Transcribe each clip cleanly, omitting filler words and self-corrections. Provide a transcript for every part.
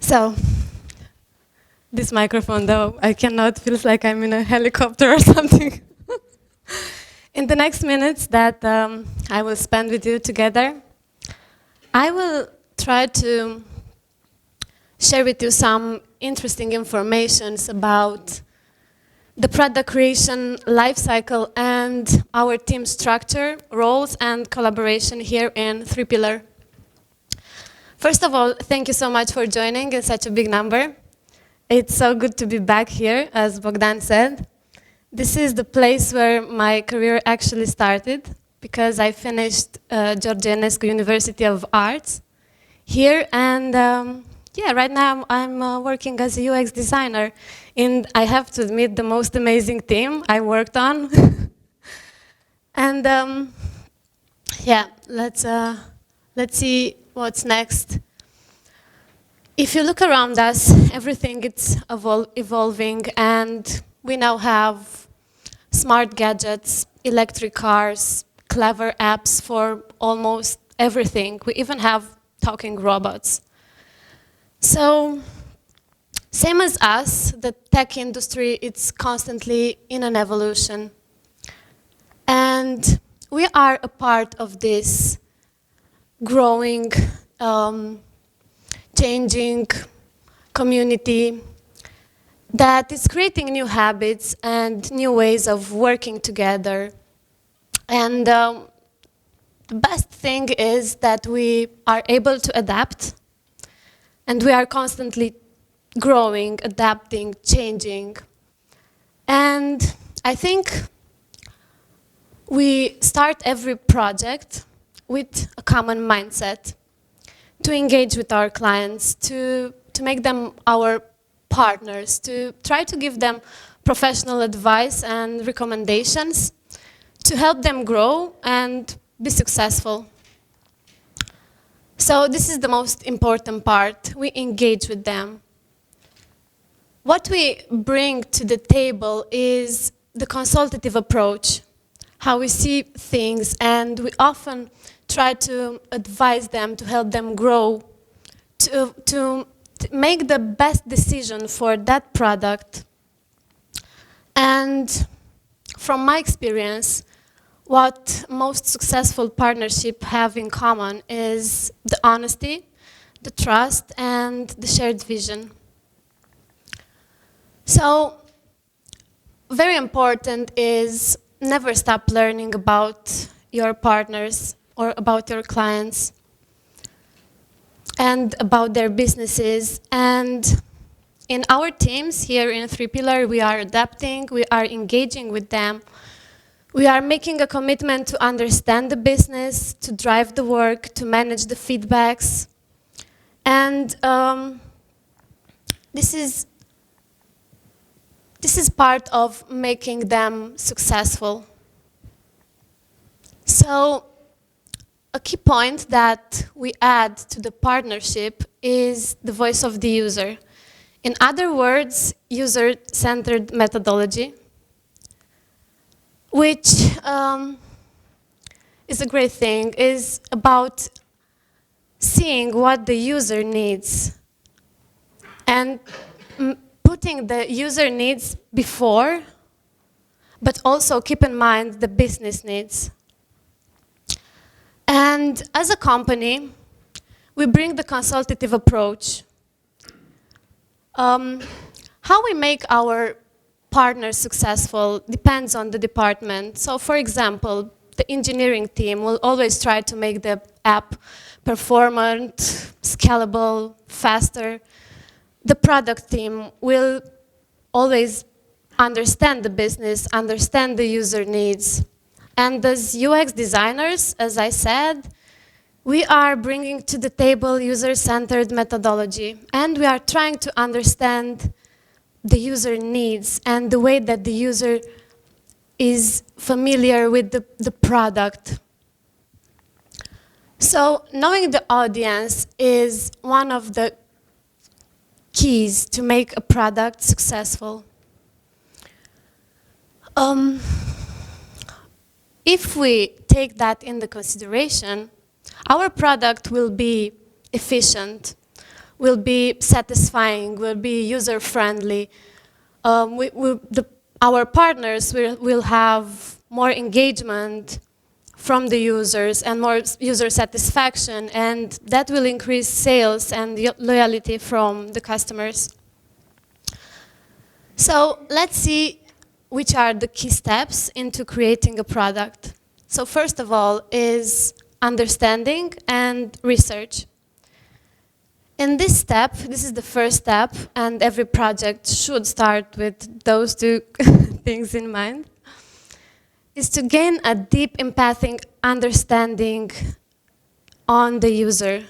So, this microphone though, I cannot, feels like I'm in a helicopter or something. In the next minutes that I will spend with you together, I will try to share with you some interesting information about the product creation lifecycle and our team structure, roles, and collaboration here in 3Pillar. First of all, thank you so much for joining in such a big number. It's so good to be back here, as Bogdan said. This is the place where my career actually started, because I finished George Enescu University of Arts here, and yeah, right now I'm working as a UX designer, and I have to admit the most amazing team I worked on. And yeah, let's see what's next. If you look around us, everything is evolving, and we now have smart gadgets, electric cars, clever apps for almost everything. We even have talking robots. So, same as us, the tech industry is constantly in an evolution. And we are a part of this growing, changing community that is creating new habits and new ways of working together. And the best thing is that we are able to adapt, and we are constantly growing, adapting, changing. And I think we start every project with a common mindset to engage with our clients, to make them our partners, to try to give them professional advice and recommendations to help them grow and be successful. So this is the most important part. We engage with them. What we bring to the table is the consultative approach, how we see things, and we often try to advise them, to help them grow, to make the best decision for that product. And from my experience, what most successful partnerships have in common is the honesty, the trust, and the shared vision. So, very important is never stop learning about your partners or about your clients and about their businesses. And in our teams here in 3Pillar, we are adapting, we are engaging with them. We are making a commitment to understand the business, to drive the work, to manage the feedbacks. And this is part of making them successful. So, a key point that we add to the partnership is the voice of the user. In other words, user-centered methodology, which is a great thing, is about seeing what the user needs and putting the user needs before, but also keep in mind the business needs. And as a company, we bring the consultative approach. How we make our partners successful depends on the department. So for example, the engineering team will always try to make the app performant, scalable, faster. The product team will always understand the business, understand the user needs. And as UX designers, as I said, we are bringing to the table user-centered methodology, and we are trying to understand the user needs and the way that the user is familiar with the product. So knowing the audience is one of the keys to make a product successful. If we take that into consideration, our product will be efficient, will be satisfying, will be user-friendly. Our partners will have more engagement from the users and more user satisfaction, and that will increase sales and loyalty from the customers. So let's see which are the key steps into creating a product. So first of all is understanding and research. In this step, this is the first step, and every project should start with those two things in mind, is to gain a deep empathic understanding on the user,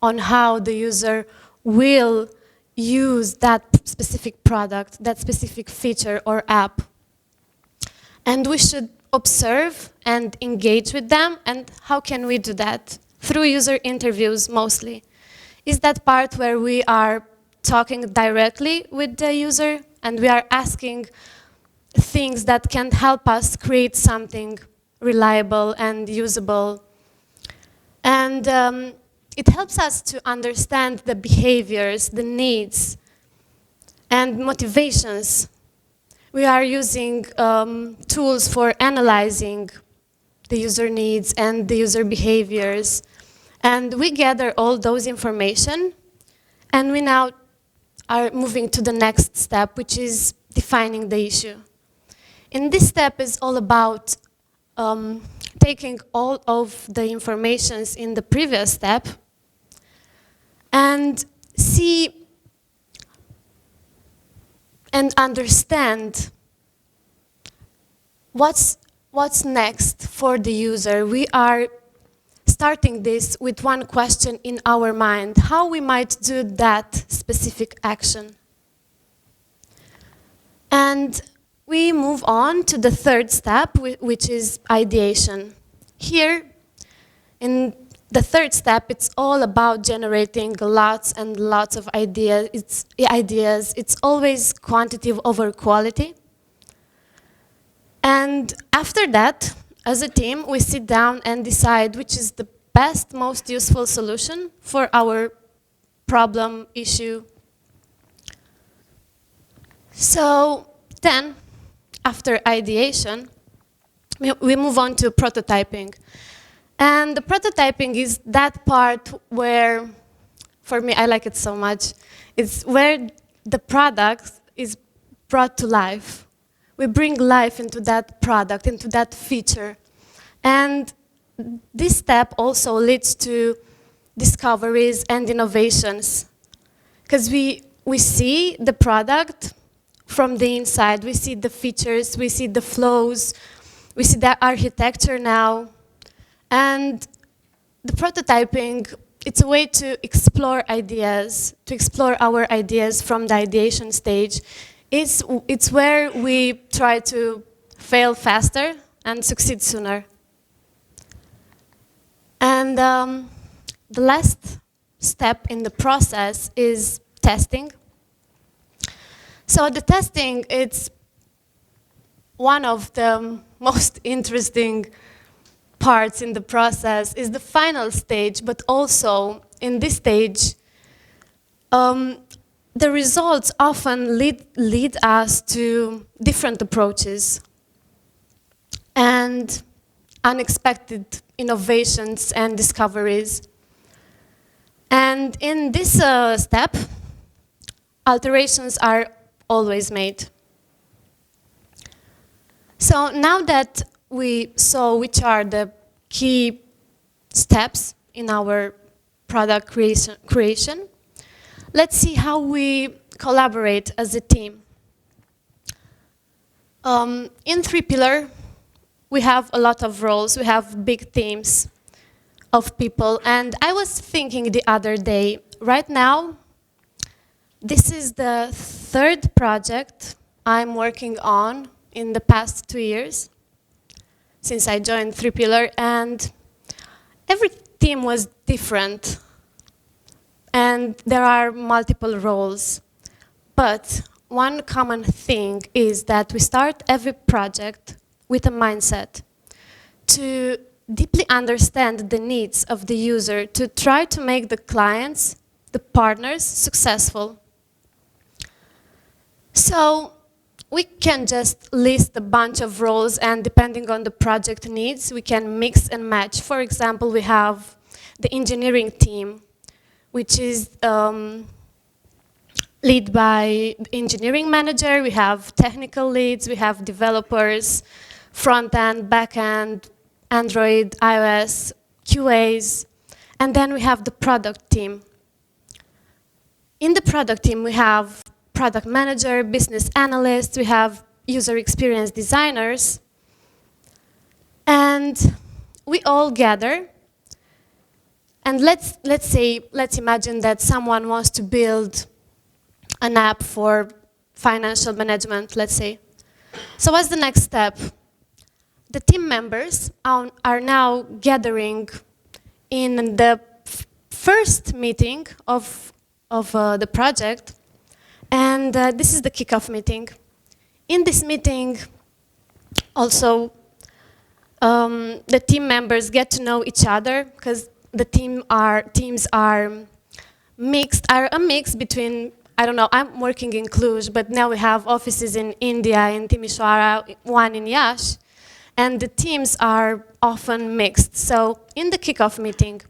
on how the user will use that specific product, that specific feature or app. And we should observe and engage with them. And how can we do that? Through user interviews mostly. Is that part where we are talking directly with the user and we are asking things that can help us create something reliable and usable. And it helps us to understand the behaviors, the needs, and motivations. We are using tools for analyzing the user needs and the user behaviors. And we gather all those information, and we now are moving to the next step, which is defining the issue. And this step is all about taking all of the informations in the previous step and see and understand what's next for the user. We are starting this with one question in our mind, how we might do that specific action. And we move on to the third step, which is ideation. Here, in the third step, it's all about generating lots and lots of ideas. It's always quantity over quality. And after that, as a team, we sit down and decide which is the best, most useful solution for our problem, issue. So then, after ideation, we move on to prototyping. And the prototyping is that part where, for me, I like it so much, it's where the product is brought to life. We bring life into that product, into that feature. And this step also leads to discoveries and innovations. Because we see the product from the inside. We see the features, we see the flows, we see the architecture now. And the prototyping, it's a way to explore ideas, to explore our ideas from the ideation stage. It's where we try to fail faster and succeed sooner. And the last step in the process is testing. So the testing, it's one of the most interesting parts in the process, is the final stage, but also in this stage, the results often lead us to different approaches and unexpected innovations and discoveries. And in this step, alterations are always made. So now that we saw which are the key steps in our product creation, let's see how we collaborate as a team. In 3Pillar, we have a lot of roles, we have big teams of people, and I was thinking the other day, right now, this is the third project I'm working on in the past 2 years, since I joined 3Pillar, and every team was different. And there are multiple roles. But one common thing is that we start every project with a mindset to deeply understand the needs of the user, to try to make the clients the partners successful. So we can just list a bunch of roles, and depending on the project needs, we can mix and match. For example, we have the engineering team, which is led by the engineering manager. We have technical leads, we have developers, front-end, back-end, Android, iOS, QAs, and then we have the product team. In the product team, we have product manager, business analyst, we have user experience designers, and we all gather. And let's imagine that someone wants to build an app for financial management, let's say. So what's the next step? The team members are now gathering in the first meeting of the project, and this is the kickoff meeting. In this meeting, also, the team members get to know each other, because the teams are a mix between, I don't know, I'm working in Cluj, but now we have offices in India, in Timișoara, one in Iași, and the teams are often mixed. So in the kickoff meeting,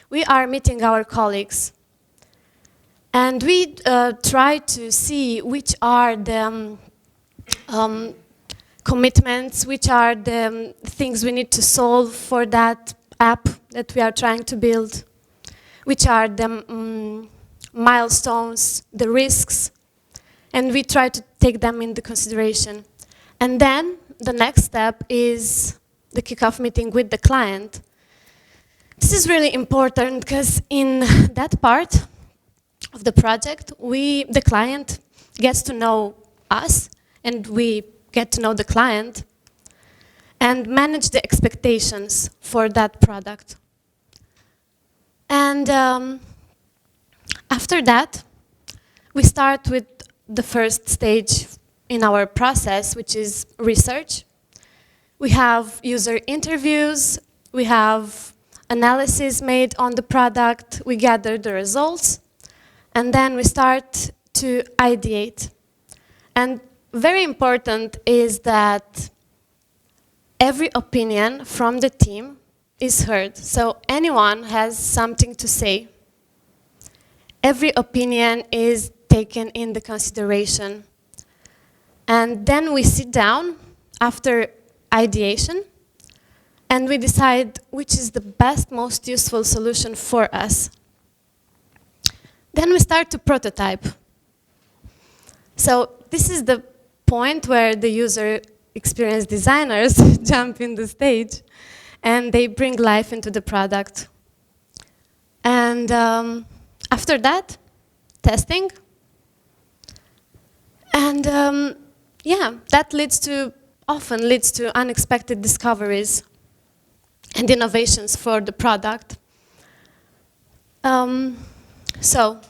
we are meeting our colleagues, and we try to see which are the commitments, which are the things we need to solve for that app that we are trying to build, which are the milestones, the risks, and we try to take them into consideration. And then the next step is the kickoff meeting with the client. This is really important, because in that part of the project, the client gets to know us, and we get to know the client, and manage the expectations for that product. And after that, we start with the first stage in our process, which is research. We have user interviews, we have analysis made on the product, we gather the results, and then we start to ideate. And very important is that every opinion from the team is heard. So anyone has something to say. Every opinion is taken into consideration. And then we sit down after ideation, and we decide which is the best, most useful solution for us. Then we start to prototype. So this is the point where the user experience designers jump in the stage, and they bring life into the product. And after that, testing. And yeah, that often leads to unexpected discoveries and innovations for the product. So,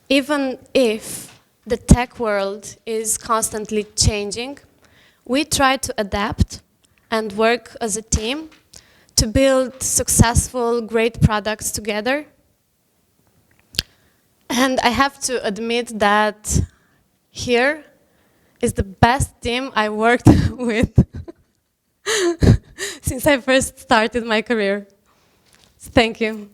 even if the tech world is constantly changing, we try to adapt and work as a team to build successful, great products together. And I have to admit that here is the best team I worked with since I first started my career. Thank you.